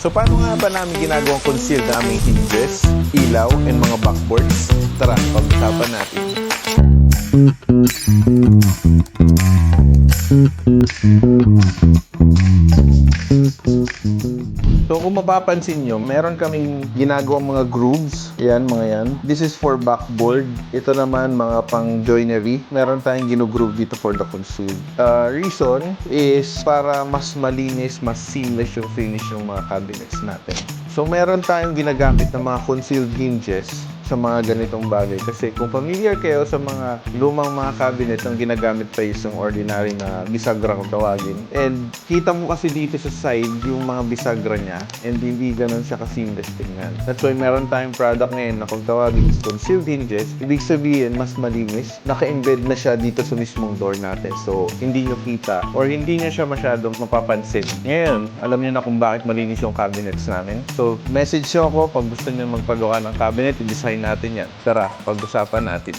So paano nga ba namin ginagawang concealed na aming hinges, ilaw, and mga backboards? Tara, pag-usapan natin. So kung mapapansin nyo, meron kaming ginagawang mga grooves. Yan, mga yan. This is for backboard. Ito naman mga pang joinery. Meron tayong gino-groove dito for the concealed. Reason is para mas malinis, mas seamless yung finish ng mga cabinets natin. So meron tayong ginagamit ng mga concealed hinges sa mga ganitong bagay. Kasi kung familiar kayo sa mga lumang mga cabinet, ang ginagamit pa isang ordinary na bisagra kung tawagin. And kita mo kasi dito sa side yung mga bisagra niya and hindi ganun siya ka-seamless tingnan. That's why meron tayong product ngayon na kung tawagin is concealed hinges. Ibig sabihin, mas malinis. Naka-embed na siya dito sa mismong door natin. So, hindi nyo kita or hindi niya siya masyadong mapapansin. Ngayon, alam niyo na kung bakit malinis yung cabinets namin. So, message nyo ako pag gusto nyo magpagawa ng cabinet, i-design natin yan. Tara, pag-usapan natin.